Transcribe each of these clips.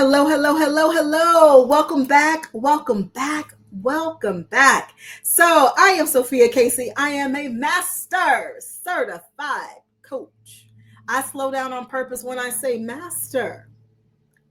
Hello, hello, hello, hello. Welcome back. Welcome back. Welcome back. So, I am Sophia Casey. I am a master certified coach. I slow down on purpose when I say master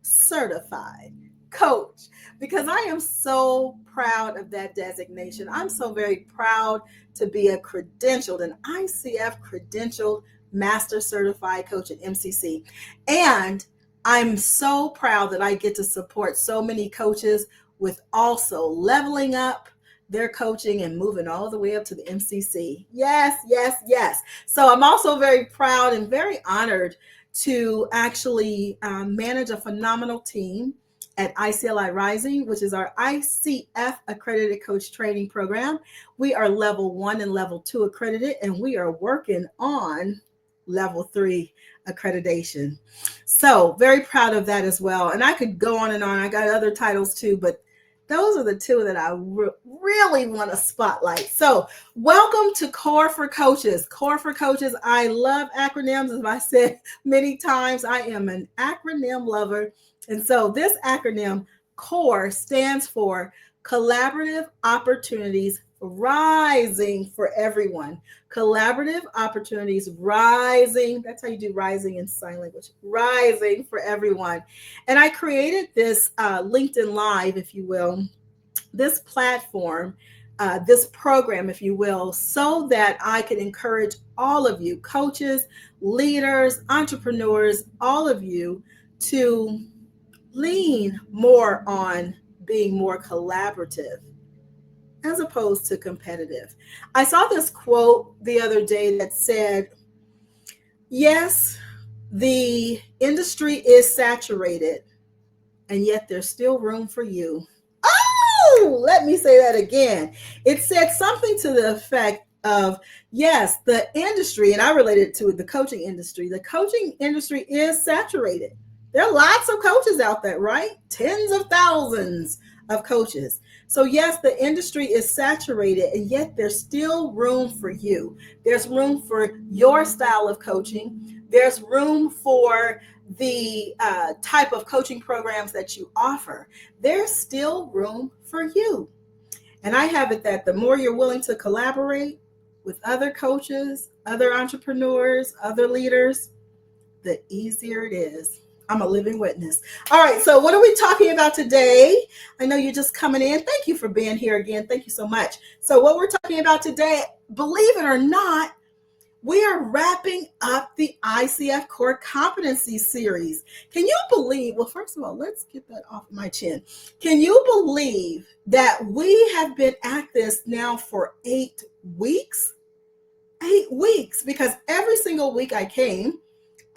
certified coach because I am so proud of that designation. I'm so very proud to be a credentialed, an ICF credentialed master certified coach at MCC. And I'm so proud that I get to support so many coaches with also leveling up their coaching and moving all the way up to the MCC. Yes, yes, yes. So I'm also very proud and very honored to actually manage a phenomenal team at ICLI Rising, which is our ICF accredited coach training program. We are level 1 and level 2 accredited, and we are working on level 3 accreditation. So very proud of that as well. And I could go on and on. I got other titles too, but those are the two that I really want to spotlight. So welcome to Core for Coaches. Core for Coaches. I love acronyms. As I said many times, I am an acronym lover. And so this acronym, CORE, stands for Collaborative Opportunities Rising for Everyone. Collaborative Opportunities Rising. That's how you do rising in sign language. Rising for everyone. And I created this LinkedIn Live, if you will, this platform, this program, if you will, so that I can encourage all of you, coaches, leaders, entrepreneurs, all of you, to lean more on being more collaborative as opposed to competitive. I saw this quote the other day that said, yes, the industry is saturated, and yet there's still room for you. Oh, let me say that again. It said something to the effect of, yes, the industry, and I related it to the coaching industry. The coaching industry is saturated. There are lots of coaches out there, right? Tens of thousands of coaches. So yes, the industry is saturated, and yet there's still room for you. There's room for your style of coaching. There's room for the type of coaching programs that you offer. There's still room for you. And I have it that the more you're willing to collaborate with other coaches, other entrepreneurs, other leaders, the easier it is. I'm a living witness. All right, so what are we talking about today? I know you're just coming in. Thank you for being here again. Thank you so much. So what we're talking about today, believe it or not, we are wrapping up the ICF Core Competency series. Can you believe, well, first of all, let's get that off my chin. Can you believe that we have been at this now for 8 weeks? 8 weeks, because every single week I came,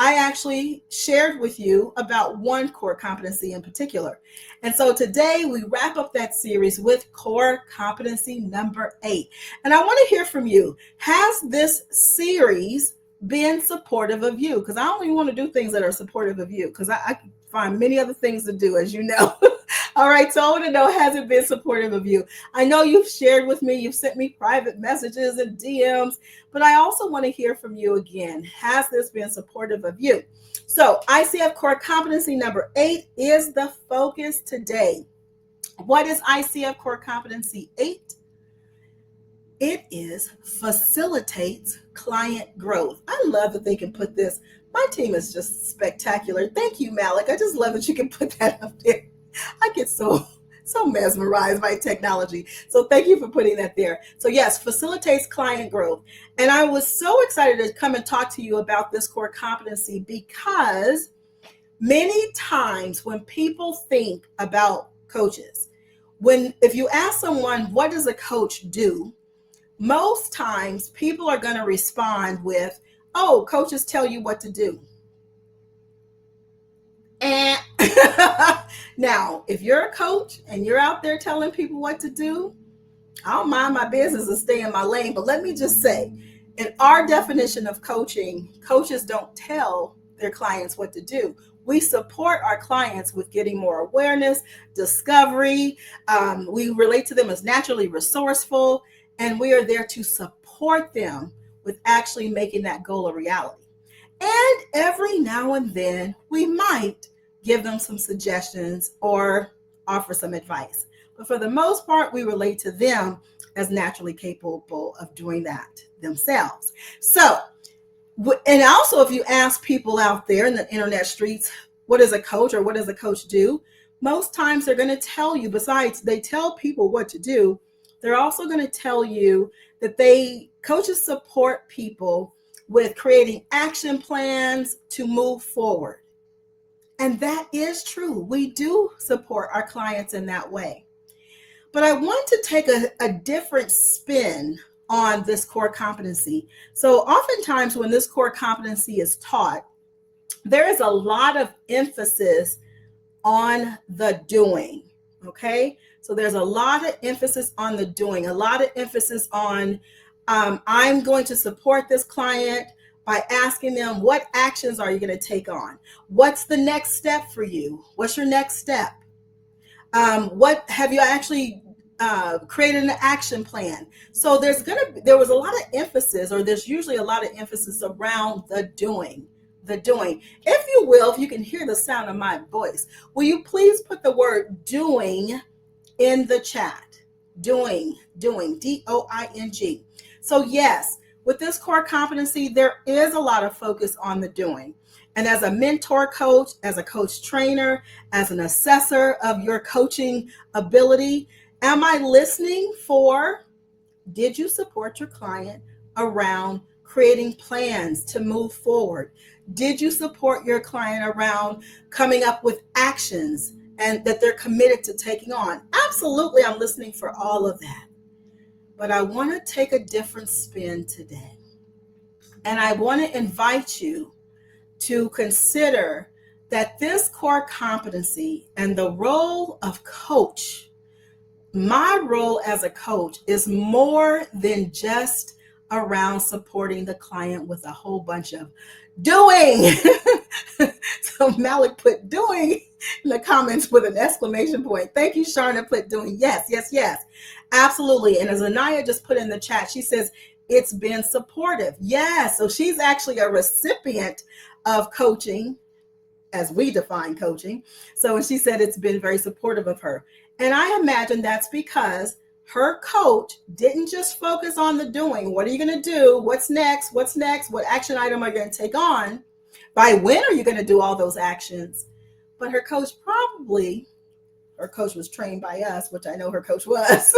I actually shared with you about one core competency in particular. And so today we wrap up that series with core competency number 8. And I want to hear from you. Has this series been supportive of you? Because I only want to do things that are supportive of you, because I can find many other things to do, as you know. All right, so I want to know, has it been supportive of you? I know you've shared with me, you've sent me private messages and DMs, but I also want to hear from you again. Has this been supportive of you? So ICF Core Competency number 8 is the focus today. What is ICF Core Competency 8? It is facilitates client growth. I love that they can put this. My team is just spectacular. Thank you, Malik. I just love that you can put that up there. I get so mesmerized by technology. So thank you for putting that there. So yes, facilitates client growth. And I was so excited to come and talk to you about this core competency, because many times when people think about coaches, if you ask someone, what does a coach do? Most times people are going to respond with, oh, coaches tell you what to do. And now, if you're a coach and you're out there telling people what to do, I don't mind my business and stay in my lane. But let me just say, in our definition of coaching, coaches don't tell their clients what to do. We support our clients with getting more awareness, discovery. We relate to them as naturally resourceful, and we are there to support them with actually making that goal a reality. And every now and then, we might give them some suggestions, or offer some advice. But for the most part, we relate to them as naturally capable of doing that themselves. So, and also, if you ask people out there in the internet streets, what is a coach or what does a coach do? Most times they're going to tell you, besides they tell people what to do, they're also going to tell you that coaches support people with creating action plans to move forward. And that is true. We do support our clients in that way. But I want to take a different spin on this core competency. So oftentimes when this core competency is taught, there is a lot of emphasis on the doing. Okay. So there's a lot of emphasis on the doing, a lot of emphasis on I'm going to support this client by asking them, what actions are you going to take on? What's the next step for you? What's your next step? What have you actually created an action plan? So there was a lot of emphasis, or there's usually a lot of emphasis around the doing. The doing. If you will, if you can hear the sound of my voice, will you please put the word doing in the chat? Doing, DOING. So yes, with this core competency, there is a lot of focus on the doing. And as a mentor coach, as a coach trainer, as an assessor of your coaching ability, am I listening for, did you support your client around creating plans to move forward? Did you support your client around coming up with actions and that they're committed to taking on? Absolutely, I'm listening for all of that. But I want to take a different spin today. And I want to invite you to consider that this core competency and the role of coach, my role as a coach, is more than just around supporting the client with a whole bunch of doing. So Malik put doing in the comments with an exclamation point. Thank you, Sharna, put doing. Yes, yes, yes. Absolutely. And as Anaya just put in the chat, she says, it's been supportive. Yes. So she's actually a recipient of coaching, as we define coaching. So she said it's been very supportive of her. And I imagine that's because her coach didn't just focus on the doing. What are you going to do? What's next? What's next? What action item are you going to take on? By when are you going to do all those actions? But her coach was trained by us, which I know her coach was.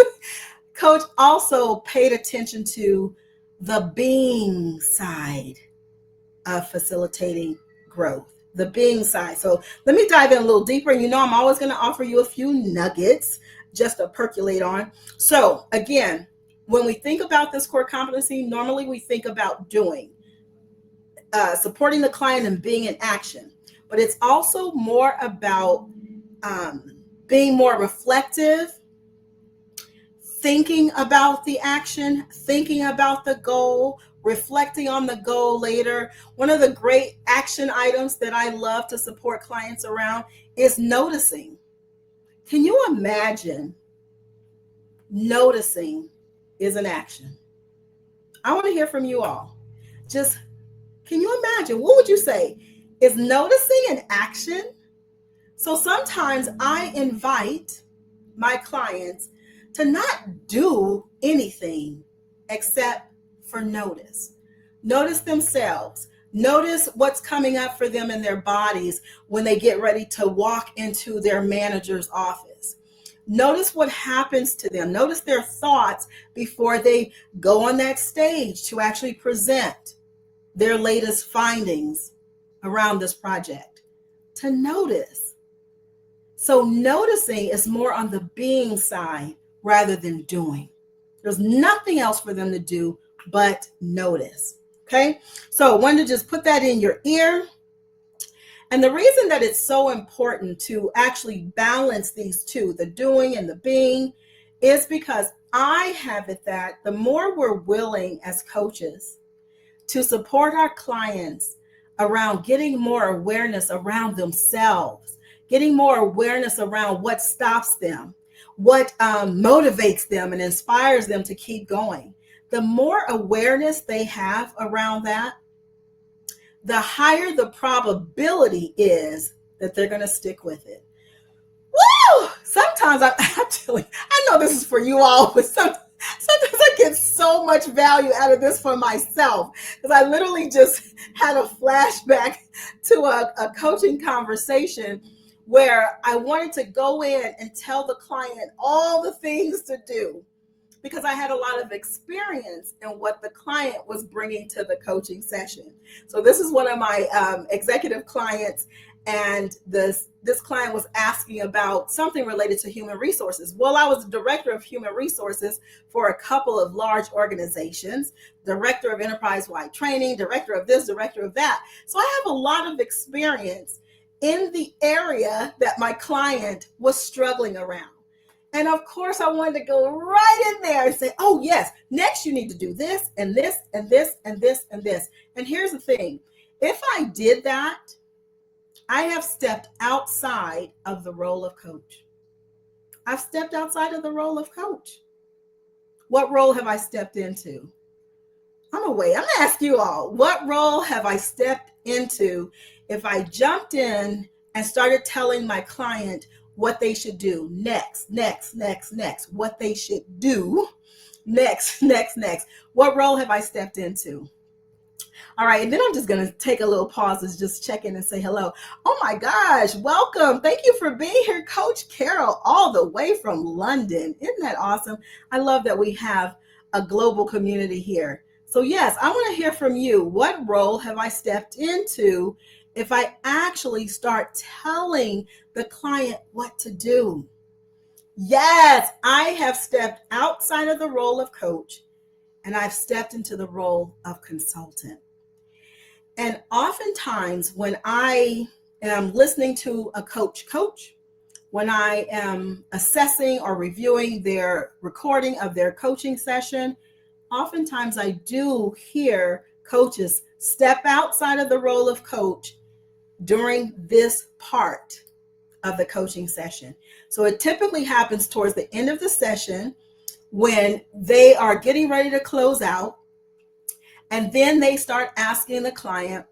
Coach also paid attention to the being side of facilitating growth, the being side. So let me dive in a little deeper. You know, I'm always going to offer you a few nuggets just to percolate on. So again, when we think about this core competency, normally we think about doing, supporting the client and being in action, but it's also more about being more reflective, thinking about the action, thinking about the goal, reflecting on the goal later. One of the great action items that I love to support clients around is noticing. Can you imagine noticing is an action? I want to hear from you all. Just, can you imagine? What would you say? Is noticing an action? So sometimes I invite my clients to not do anything except for notice. Notice themselves. Notice what's coming up for them in their bodies when they get ready to walk into their manager's office. Notice what happens to them. Notice their thoughts before they go on that stage to actually present their latest findings around this project. To notice. So noticing is more on the being side rather than doing. There's nothing else for them to do but notice. Okay, so I wanted to just put that in your ear. And the reason that it's so important to actually balance these two, the doing and the being, is because I have it that the more we're willing as coaches to support our clients around getting more awareness around themselves, getting more awareness around what stops them, what motivates them and inspires them to keep going, the more awareness they have around that, the higher the probability is that they're going to stick with it. Woo! Sometimes I know this is for you all, but sometimes I get so much value out of this for myself, because I literally just had a flashback to a coaching conversation where I wanted to go in and tell the client all the things to do, because I had a lot of experience in what the client was bringing to the coaching session. So this is one of my executive clients, and this client was asking about something related to human resources. Well, I was the director of human resources for a couple of large organizations, director of enterprise-wide training, director of this, director of that. So I have a lot of experience in the area that my client was struggling around. And of course, I wanted to go right in there and say, oh, yes, next you need to do this and this and this and this and this. And here's the thing. If I did that, I have stepped outside of the role of coach. I've stepped outside of the role of coach. What role have I stepped into? I'm going to ask you all, what role have I stepped into if I jumped in and started telling my client what they should do next, what they should do next. What role have I stepped into? All right, and then I'm just going to take a little pause and just check in and say hello. Oh my gosh, welcome. Thank you for being here, Coach Carol, all the way from London. Isn't that awesome? I love that we have a global community here. So yes, I want to hear from you. What role have I stepped into if I actually start telling the client what to do? Yes, I have stepped outside of the role of coach, and I've stepped into the role of consultant. And oftentimes when I am listening to a coach, when I am assessing or reviewing their recording of their coaching session, oftentimes I do hear coaches step outside of the role of coach during this part of the coaching session. So it typically happens towards the end of the session when they are getting ready to close out. And then they start asking the client,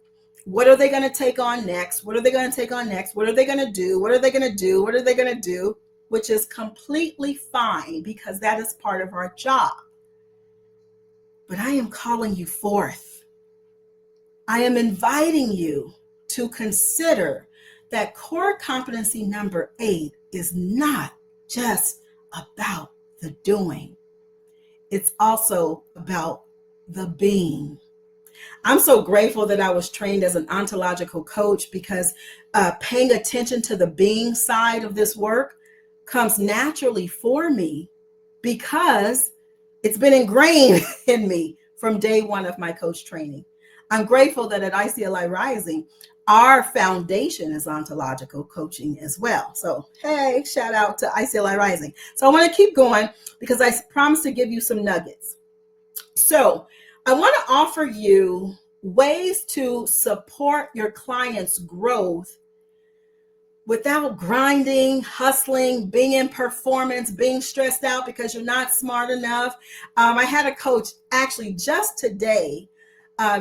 what are they going to take on next? What are they going to take on next? What are they going to do? What are they going to do? What are they going to do? Which is completely fine, because that is part of our job. But I am calling you forth. I am inviting you to consider that core competency number 8 is not just about the doing. It's also about the being. I'm so grateful that I was trained as an ontological coach, because paying attention to the being side of this work comes naturally for me, because it's been ingrained in me from day one of my coach training. I'm grateful that at ICLI Rising, our foundation is ontological coaching as well. So, hey, shout out to ICLI Rising. So I want to keep going, because I promised to give you some nuggets. So I want to offer you ways to support your client's growth without grinding, hustling, being in performance, being stressed out because you're not smart enough. I had a coach actually just today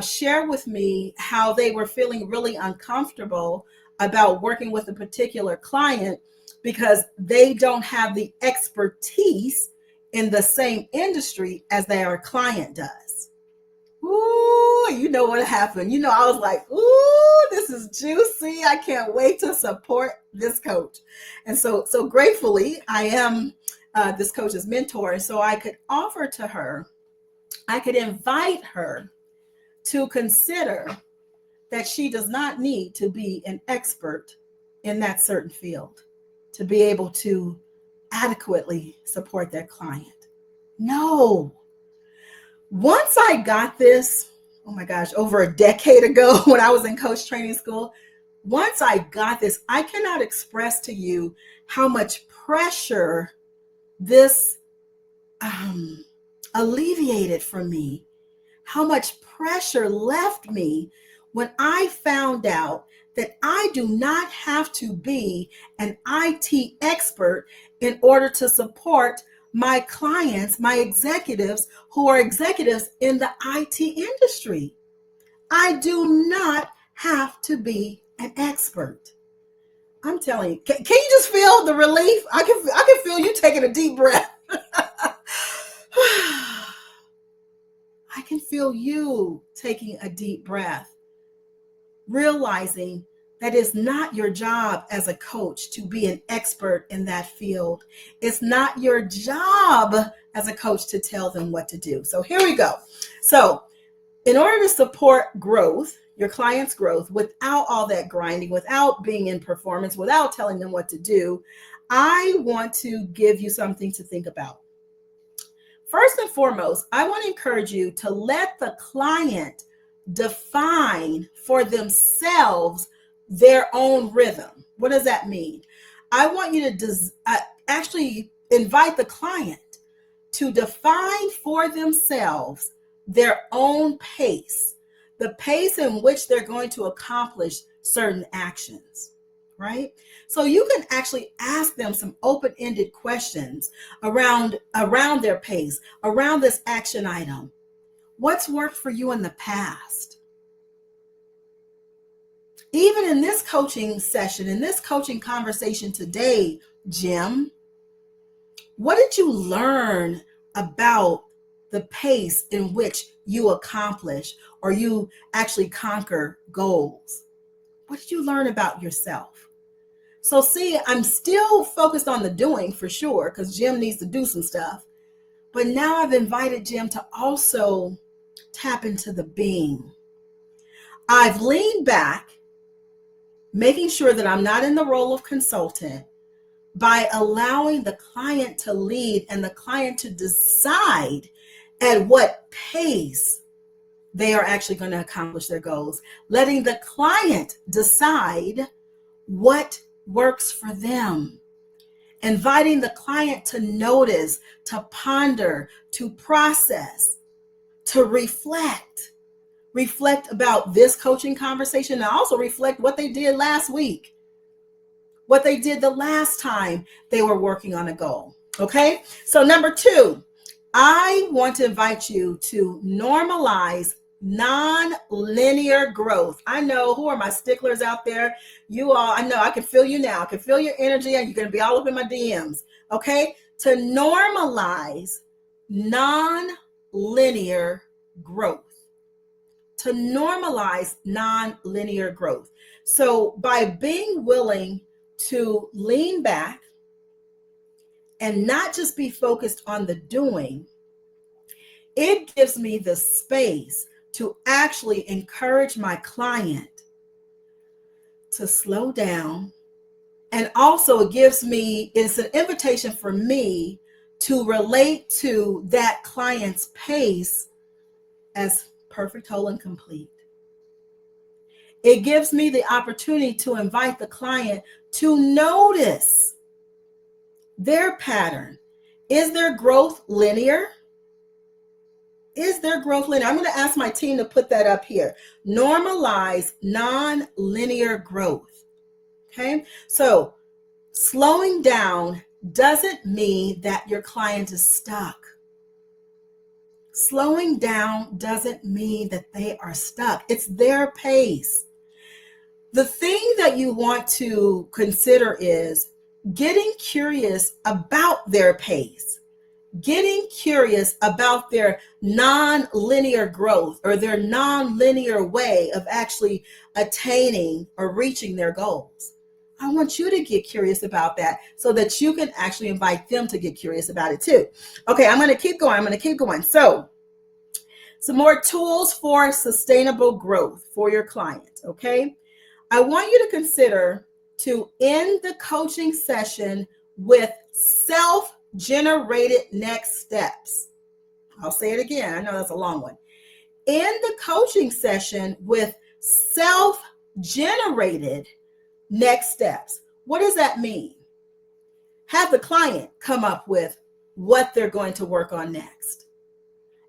share with me how they were feeling really uncomfortable about working with a particular client because they don't have the expertise in the same industry as their client does. Ooh, you know what happened. I was like, ooh, this is juicy. I can't wait to support this coach. And so gratefully, I am this coach's mentor. And so I could offer to her, I could invite her to consider that she does not need to be an expert in that certain field to be able to adequately support their client. No. Once I got this, oh my gosh, over a decade ago when I was in coach training school, once I got this, I cannot express to you how much pressure this alleviated from me, how much pressure left me when I found out that I do not have to be an IT expert in order to support my clients, my executives who are executives in the IT industry. I do not have to be an expert. I'm telling you, can you just feel the relief? I can feel you taking a deep breath. I can feel you taking a deep breath, realizing that it's not your job as a coach to be an expert in that field. It's not your job as a coach to tell them what to do. So here we go. So in order to support growth, your client's growth, without all that grinding, without being in performance, without telling them what to do, I want to give you something to think about. First and foremost, I want to encourage you to let the client define for themselves their own rhythm. What does that mean? I want you to actually invite the client to define for themselves their own pace, the pace in which they're going to accomplish certain actions, right? So you can actually ask them some open-ended questions around their pace, around this action item. What's worked for you in the past? Even in this coaching session, in this coaching conversation today, Jim, what did you learn about the pace in which you accomplish or you actually conquer goals? What did you learn about yourself? So see, I'm still focused on the doing for sure, because Jim needs to do some stuff. But now I've invited Jim to also tap into the being. I've leaned back, making sure that I'm not in the role of consultant, by allowing the client to lead and the client to decide at what pace they are actually going to accomplish their goals, letting the client decide what works for them, inviting the client to notice, to ponder, to process, to reflect about this coaching conversation, and also reflect what they did last week, what they did the last time they were working on a goal. Okay. So number 2, I want to invite you to normalize non-linear growth. I know, who are my sticklers out there? You all, I know, I can feel you now. I can feel your energy, and you're going to be all up in my DMs. Okay. To normalize non-linear growth. To normalize non-linear growth. So by being willing to lean back and not just be focused on the doing, it gives me the space to actually encourage my client to slow down. And also it's an invitation for me to relate to that client's pace as perfect, whole, and complete. It gives me the opportunity to invite the client to notice their pattern. Is their growth linear? Is their growth linear? I'm going to ask my team to put that up here. Normalize non-linear growth. Okay. So slowing down doesn't mean that your client is stuck. Slowing down doesn't mean that they are stuck. It's their pace. The thing that you want to consider is getting curious about their pace, getting curious about their non-linear growth or their non-linear way of actually attaining or reaching their goals. I want you to get curious about that so that you can actually invite them to get curious about it too. Okay, I'm going to keep going. So, some more tools for sustainable growth for your client, okay? I want you to consider to end the coaching session with self-generated next steps. I'll say it again. I know that's a long one. End the coaching session with self-generated next steps. What does that mean? Have the client come up with what they're going to work on next.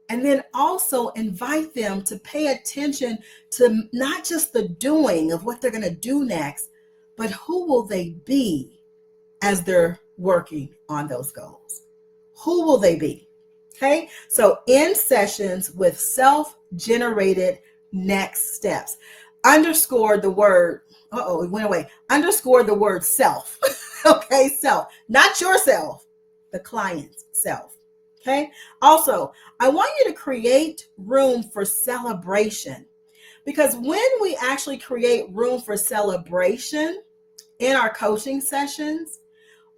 And then also invite them to pay attention to not just the doing of what they're going to do next, but who will they be as they're working on those goals? Who will they be? Okay, so end sessions with self-generated next steps. underscore the word, it went away, underscore the word self. Okay, self, not yourself, the client's self. Okay. Also, I want you to create room for celebration, because when we actually create room for celebration in our coaching sessions,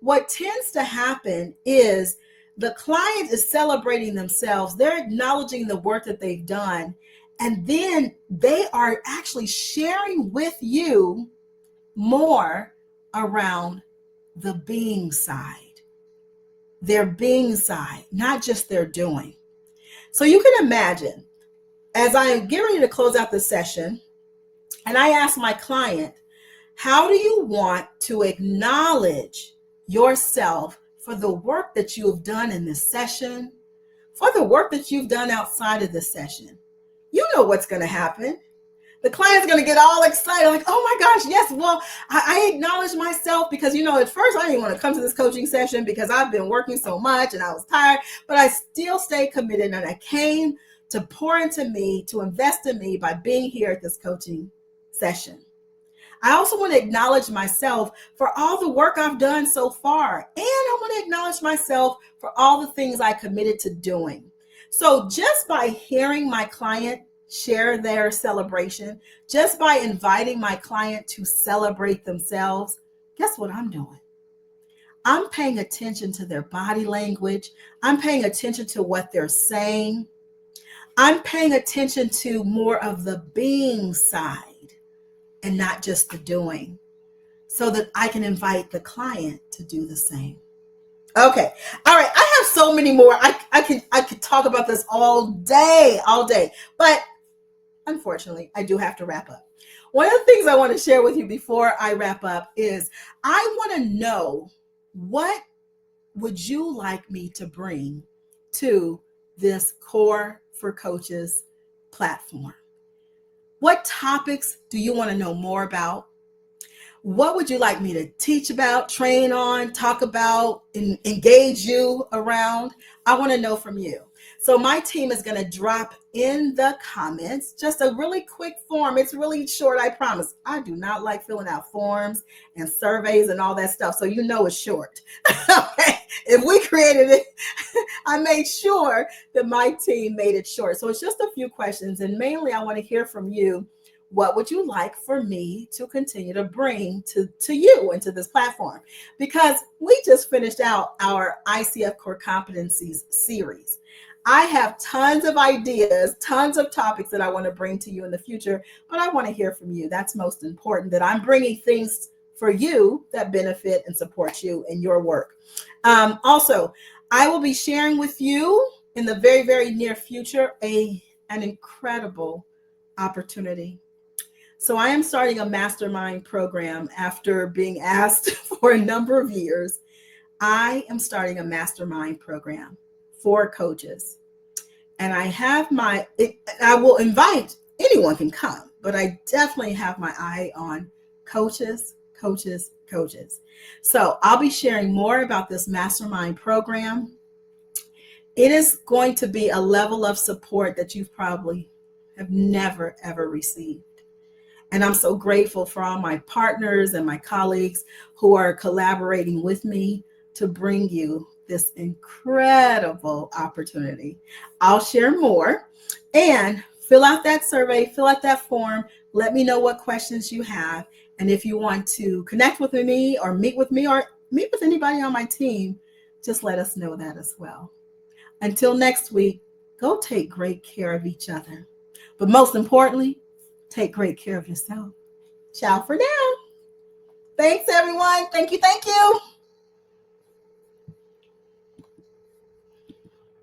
what tends to happen is the client is celebrating themselves. They're acknowledging the work that they've done. And then they are actually sharing with you more around the being side, their being side, not just their doing. So you can imagine, as I am getting ready to close out the session, and I ask my client, how do you want to acknowledge yourself for the work that you have done in this session, for the work that you've done outside of this session? You know what's going to happen. The client's going to get all excited, like, oh my gosh, yes, well, I acknowledge myself because, at first I didn't want to come to this coaching session because I've been working so much and I was tired, but I still stayed committed, and I came to pour into me, to invest in me by being here at this coaching session. I also want to acknowledge myself for all the work I've done so far. And I want to acknowledge myself for all the things I committed to doing. So just by hearing my client share their celebration, just by inviting my client to celebrate themselves, guess what I'm doing? I'm paying attention to their body language. I'm paying attention to what they're saying. I'm paying attention to more of the being side and not just the doing, so that I can invite the client to do the same. Okay. All right. I have so many more. I could talk about this all day. But unfortunately, I do have to wrap up. One of the things I want to share with you before I wrap up is I want to know, what would you like me to bring to this Core for Coaches platform? What topics do you want to know more about? What would you like me to teach about, train on, talk about, and engage you around? I want to know from you. So my team is going to drop in the comments just a really quick form. It's really short, I promise. I do not like filling out forms and surveys and all that stuff, so it's short. Okay. If we created it, I made sure that my team made it short. So it's just a few questions, and mainly I want to hear from you. What would you like for me to continue to bring to you and to this platform? Because we just finished out our ICF Core Competencies series. I have tons of ideas, tons of topics that I want to bring to you in the future, but I want to hear from you. That's most important, that I'm bringing things for you that benefit and support you in your work. Also, I will be sharing with you in the very, very near future an incredible opportunity. So I am starting a mastermind program after being asked for a number of years. I am starting a mastermind program for coaches. And I will invite, anyone can come, but I definitely have my eye on coaches. So I'll be sharing more about this mastermind program. It is going to be a level of support that you probably have never, ever received. And I'm so grateful for all my partners and my colleagues who are collaborating with me to bring you this incredible opportunity. I'll share more, and fill out that survey, fill out that form. Let me know what questions you have. And if you want to connect with me or meet with anybody on my team, just let us know that as well. Until next week, go take great care of each other. But most importantly, take great care of yourself. Ciao for now. Thanks, everyone. Thank you.